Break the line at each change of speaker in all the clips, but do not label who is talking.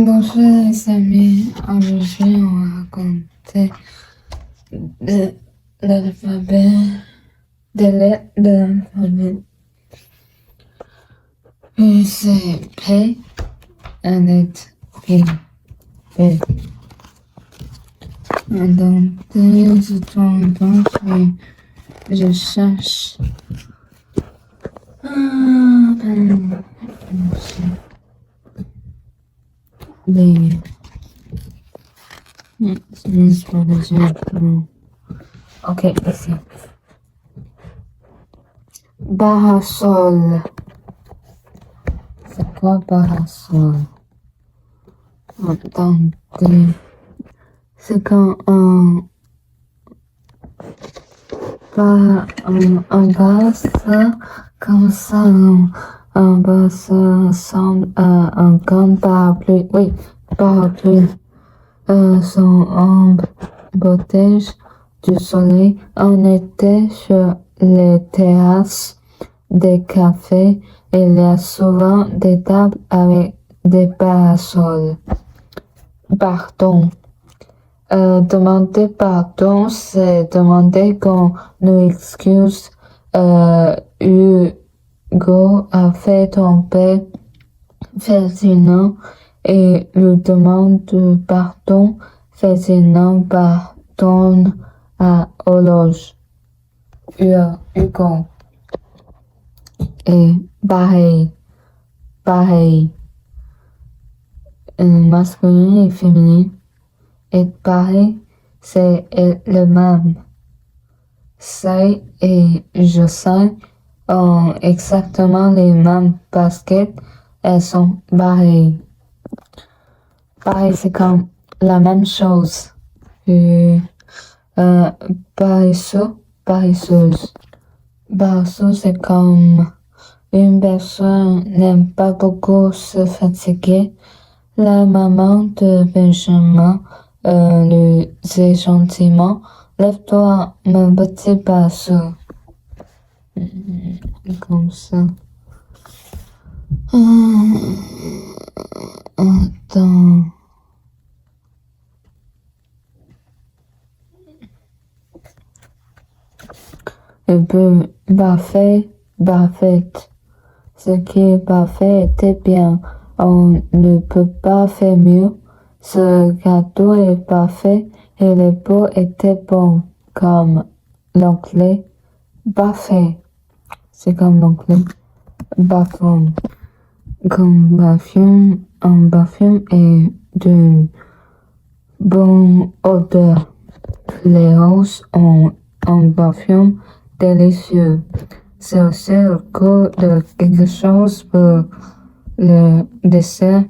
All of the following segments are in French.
Bonjour les amis, aujourd'hui on va raconter de l'alphabet, des lettres de l'alphabet. Puis c'est P, la lettre P. P. Donc, je tourne donc je cherche. Les. Ok, ici. Parasol. C'est quoi parasol? Attendez. C'est quand un vase comme ça, un vase ressemble à un grand parapluie. Oui, parapluie. Son ombre protège du soleil. On était sur les terrasses des cafés et il y a souvent des tables avec des parasols. Pardon. Demander pardon, c'est demander qu'on nous excuse. Hugo a fait tomber Ferdinand et lui demande pardon. Ferdinand pardonne à Horloge. Hugo. Et pareil. Masculin et féminin. Et pareil, c'est le même. Sai et Josai ont exactement les mêmes baskets. Elles sont pareilles. Pareil, c'est comme la même chose. Paresseux, paresseuse. Paresseux, c'est comme une personne n'aime pas beaucoup se fatiguer. La maman de Benjamin lui dit gentiment: lève-toi, mon petit paresseux. Comme ça. Attends. Et puis, parfait. Ce qui est parfait était bien. On ne peut pas faire mieux. Ce gâteau est parfait et les pots étaient bons, comme l'anglais. Parfait. C'est comme l'anglais. Parfum. Comme parfum, un parfum est d'une bonne odeur. Les roses ont un parfum délicieux. C'est aussi le goût de quelque chose pour le dessert.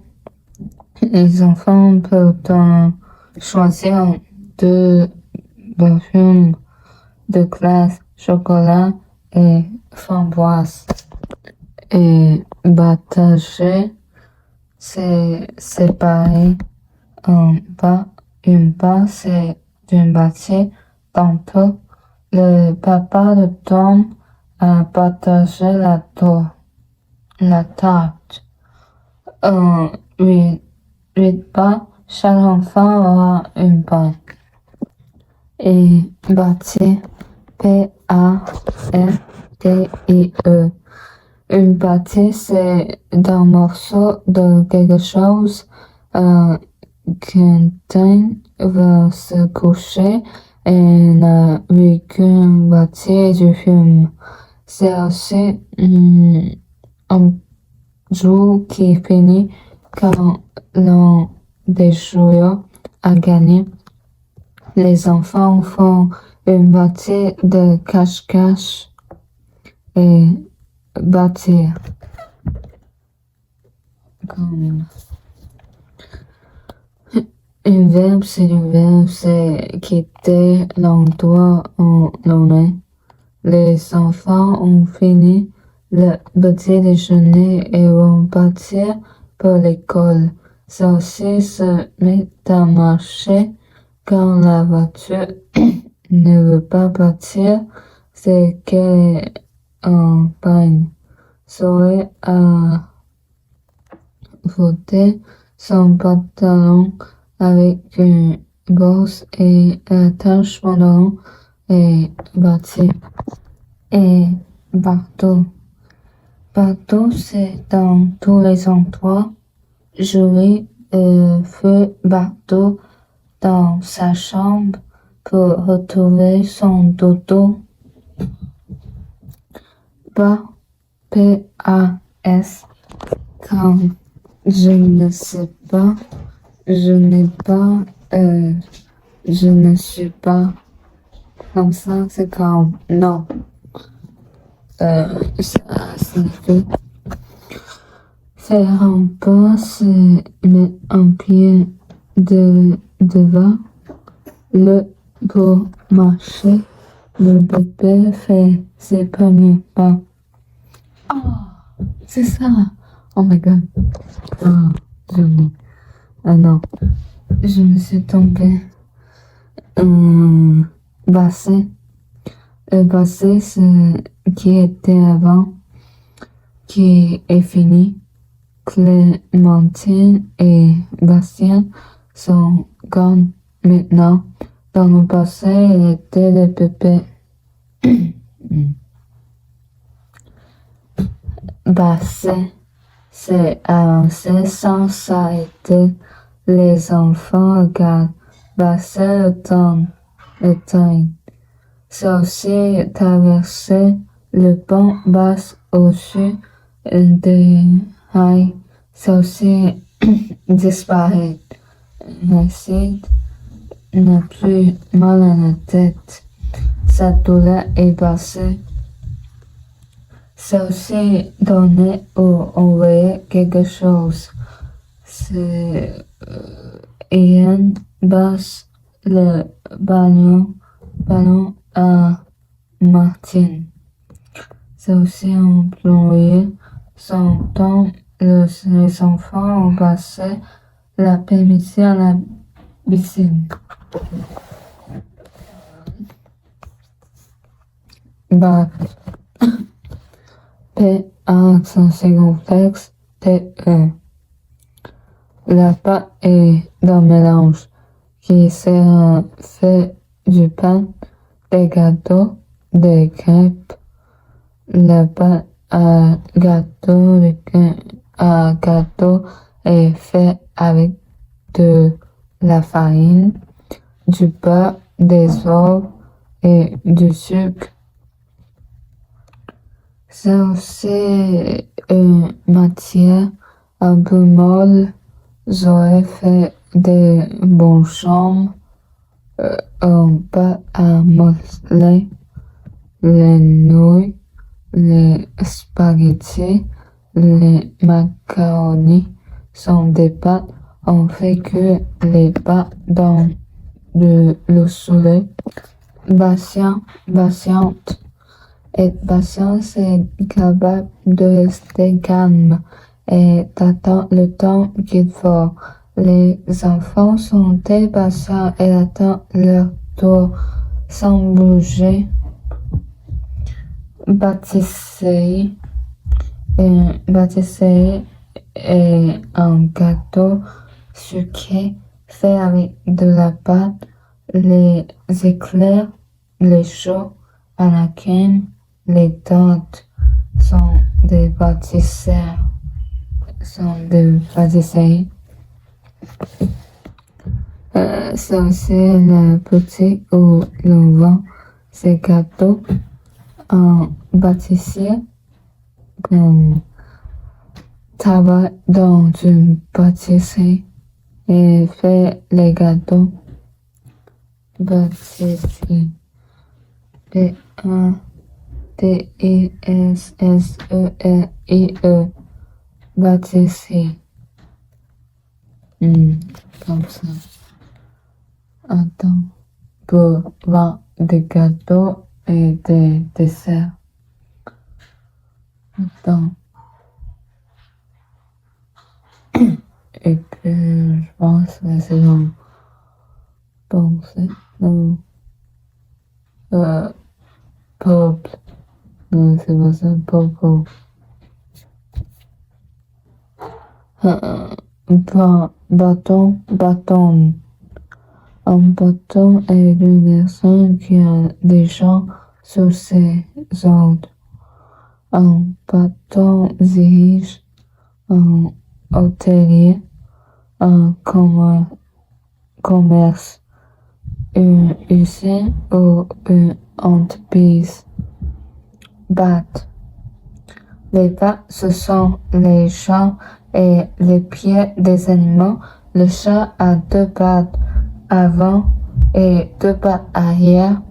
Les enfants peuvent en choisir deux parfums de glace, chocolat et framboise. Et partager, c'est séparer une part, c'est d'une partie. Tantôt, le papa de Tom a partagé la tarte. Huit parts, chaque enfant aura une part. Et partie, P-A-R-T-I-E. Une partie, c'est d'un morceau de quelque chose. Quentin va se coucher et n'a vu qu'une partie du film. C'est aussi un jour qui finit quand l'un des joueurs a gagné. Les enfants font une partie de cache-cache et bâtir. Comme un verbe, c'est quitter l'endroit où l'on est. Les enfants ont fini le petit déjeuner et vont partir pour l'école. C'est aussi se mettre à marcher quand la voiture ne veut pas partir, c'est qu'elle est en panne. Sauver à voter, son pantalon avec une bosse et attache pantalon et bâti. Et bateau. Bateau, c'est dans tous les endroits. Julie feu bateau dans sa chambre pour retrouver son dodo. Pas P-A-S. Quand je ne sais pas, je n'ai pas, je ne suis pas. Comme ça, c'est comme non. Ça signifie faire un pas, c'est mettre un pied devant le pour marcher. Le bébé fait ses premiers pas. Oh, c'est ça. Oh my god. Oh, joli. Ah non, je me suis tombée. Passé. Le passé, c'est qui était avant, qui est fini. Clémentine et Bastien sont gone maintenant. Dans le passé, il était le bébé. Basset, c'est avancé sans s'arrêter. Les enfants regardent. Basset le temps. C'est aussi traverser le pont bas au-dessus des rails. C'est aussi disparaître. L'acide n'a plus mal à la tête. Sa douleur est passée. C'est aussi donner ou envoyer quelque chose. C'est Ian passe le ballon à Martine. C'est aussi employer son temps. Les enfants ont passé l'après-midi à la piscine. Bac. P, accent circonflexe, T, E. La pâte est d'un mélange qui sert fait du pain, des gâteaux, des crêpes. La pâte à gâteau est faite avec de la farine, du beurre, des œufs et du sucre. C'est aussi une matière un peu molle. J'aurais fait des bonchons, un pâte à modeler, les nouilles, les spaghettis, les macaronis sont des pâtes. On fait cuire les pâtes dans de l'eau salée. Patiente. Être patient, c'est capable de rester calme et d'attendre le temps qu'il faut. Les enfants sont très patients et attendent leur tour sans bouger. Pâtisserie. Pâtisserie est un gâteau sucré fait avec de la pâte, les éclairs, les choux à la crème. Les tartes sont des pâtisseries. C'est aussi la boutique où l'on vend ces gâteaux. Un pâtissier qu'on travaille dans une pâtisserie et fait les gâteaux. Pâtisserie. P-A T-I-S-S-E-R-I-E. Pâtisserie. Comme ça. Attends. Pour vendre des gâteaux et des desserts. Attends. Et puis, je pense que c'est bon. Penser. Non. Peuple. Non, c'est pas ça. Peuple. Bâton, bâton. Un bâton est une personne qui a des gens sous ses ordres. Un bâton dirige un hôtelier, un commerce, une usine ou une entreprise. Batte. Les pattes, ce sont les jambes et les pieds des animaux. Le chat a deux pattes avant et deux pattes arrière.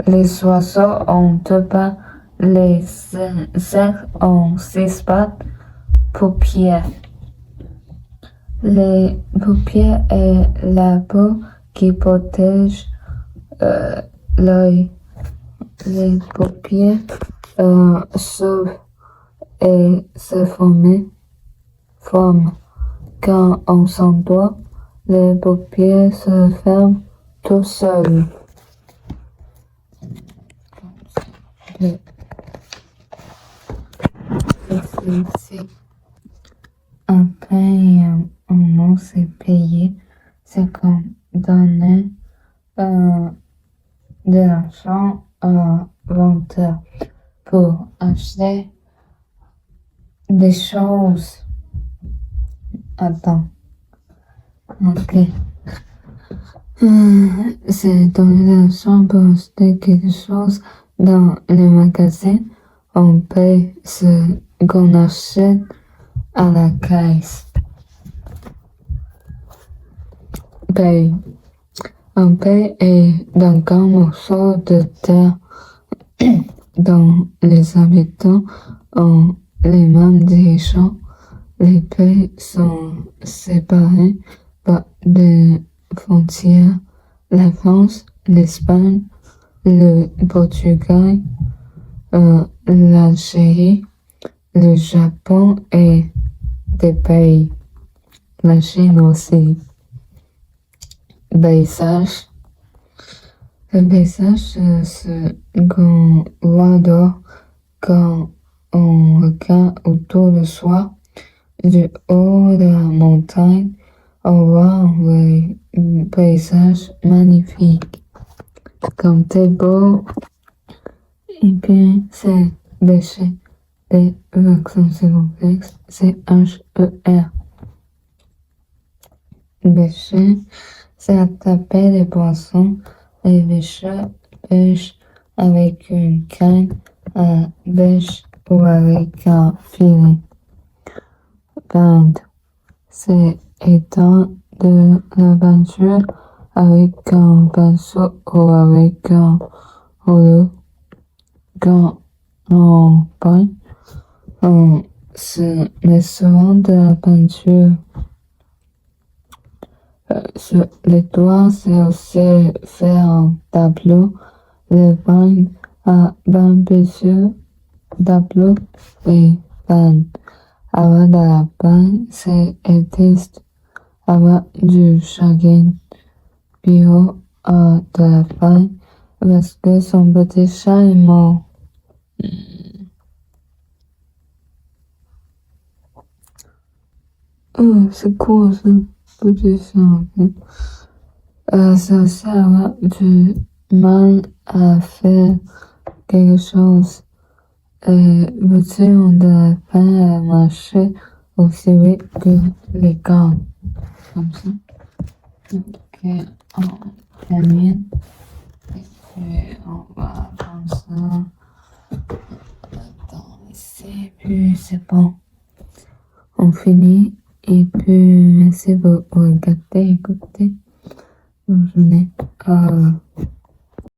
Les oiseaux ont deux pattes. Les cerfs ont six pattes. Paupières. Les paupières est la peau qui protège l'œil. Les paupières s'ouvrent et se forment quand on s'endort. Les paupières se ferment tout seules. Après, un nom c'est payer, c'est comme donner de l'argent à un vendeur pour acheter des choses. Attends. Ok. C'est donner de l'argent pour acheter quelque chose dans le magasin. On paye ce qu'on achète à la caisse. Paye. Un paye est d'un grand morceau de terre dont les habitants ont les mêmes dirigeants. Les pays sont séparés par des frontières. La France, l'Espagne, le Portugal, l'Algérie, le Japon et des pays. La Chine aussi. Paysage. Le paysage, c'est ce qu'on voit dehors quand on regarde autour de soi. Du haut de la montagne, on voit un paysage magnifique. Comme c'est beau, et puis c'est bêcher. Des accents circonflexes, C-H-E-R. Bêcher, c'est attraper des poissons. Les pêcheurs pêchent avec une canne à pêche ou avec un filet. Peindre, c'est éteindre de la peinture avec un pinceau ou avec un rouleau. Quand on peint, on se met souvent de la peinture sur les toits. C'est aussi faire un tableau. Le peindre à plusieurs tableaux et peindre. Avoir de la peine, c'est triste. Avoir du chagrin. Pio a de la peine parce que son petit chat est mort. Oh, c'est cool ça, petit chat. C'est aussi avoir du mal à faire quelque chose. Petit ont de la peine à marcher aussi vite que les gants. Comme ça. Ok, on termine. Et puis on va comme ça. Attends, ici, puis c'est bon. On finit. Et puis merci pour regarder, écouter. Bonne journée.